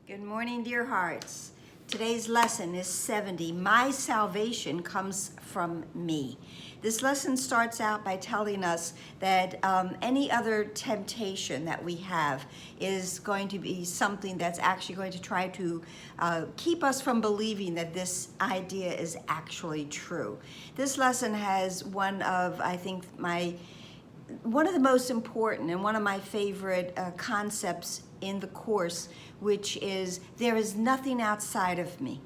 Good morning, dear hearts. Today's lesson is 70. My salvation comes from me. This lesson starts out by telling us that any other temptation that we have is going to be something that's actually going to try to keep us from believing that this idea is actually true. This lesson has one of the most important and one of my favorite concepts in the course, which is there is nothing outside of me.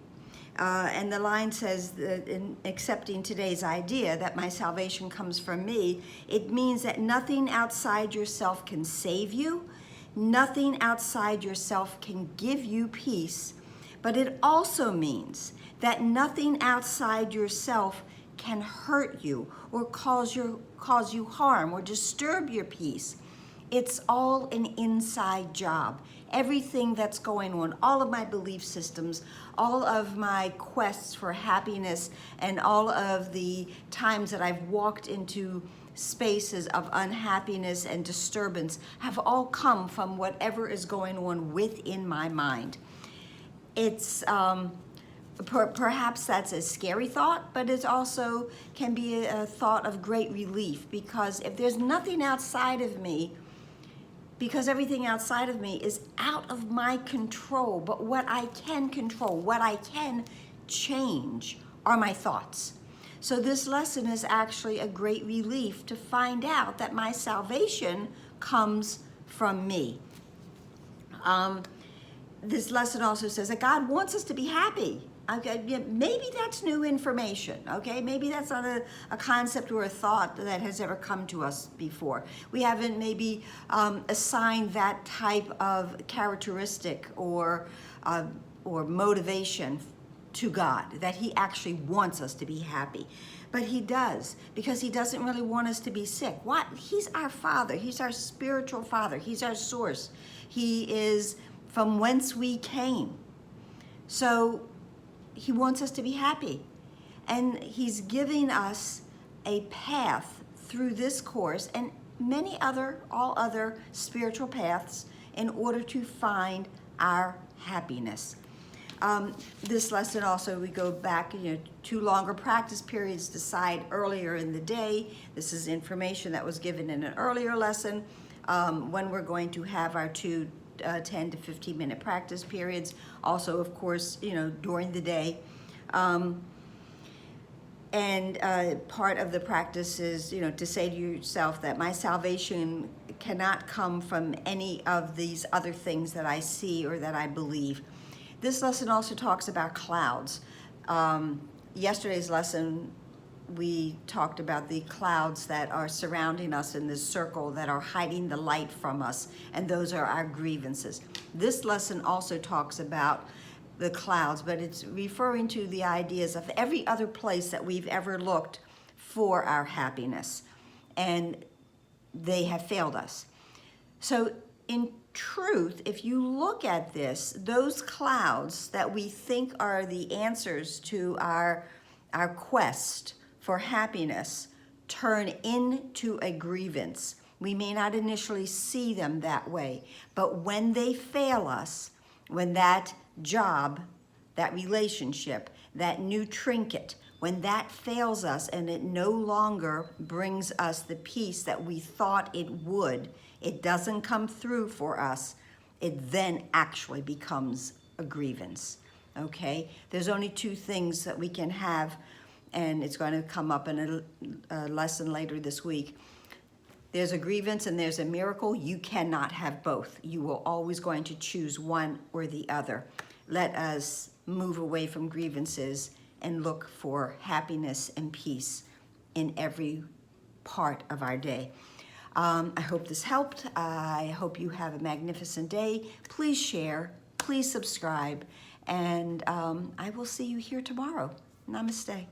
And the line says that in accepting today's idea that my salvation comes from me, it means that nothing outside yourself can save you, nothing outside yourself can give you peace, but it also means that nothing outside yourself can hurt you or cause you harm or disturb your peace. It's all an inside job. Everything that's going on, all of my belief systems, all of my quests for happiness, and all of the times that I've walked into spaces of unhappiness and disturbance have all come from whatever is going on within my mind. It's perhaps that's a scary thought, but it also can be a thought of great relief, because if there's nothing outside of me, because everything outside of me is out of my control, but what I can control, what I can change are my thoughts. So this lesson is actually a great relief to find out that my salvation comes from me. This lesson also says that God wants us to be happy. Okay, maybe that's new information, okay? Maybe that's not a concept or a thought that has ever come to us before. We haven't maybe assigned that type of characteristic or motivation to God, that He actually wants us to be happy. But He does, because He doesn't really want us to be sick. What? He's our Father. He's our spiritual Father. He's our source. He is from whence we came. So He wants us to be happy. And He's giving us a path through this course and all other spiritual paths in order to find our happiness. This lesson also, we go back, to longer practice periods decide earlier in the day. This is information that was given in an earlier lesson, when we're going to have our 10 to 15 minute practice periods. Also, of course, during the day. Part of the practice is, to say to yourself that my salvation cannot come from any of these other things that I see or that I believe. This lesson also talks about clouds. Yesterday's lesson, we talked about the clouds that are surrounding us in this circle that are hiding the light from us, and those are our grievances. This lesson also talks about the clouds, but it's referring to the ideas of every other place that we've ever looked for our happiness, and they have failed us. So in truth, if you look at this, those clouds that we think are the answers to our quest for happiness turn into a grievance. We may not initially see them that way, but when they fail us, when that job, that relationship, that new trinket, when that fails us and it no longer brings us the peace that we thought it would, it doesn't come through for us, it then actually becomes a grievance, okay? There's only two things that we can have, and it's going to come up in a lesson later this week. There's a grievance and there's a miracle. You cannot have both. You will always going to choose one or the other. Let us move away from grievances and look for happiness and peace in every part of our day. I hope this helped. I hope you have a magnificent day. Please share, please subscribe, and I will see you here tomorrow. Namaste.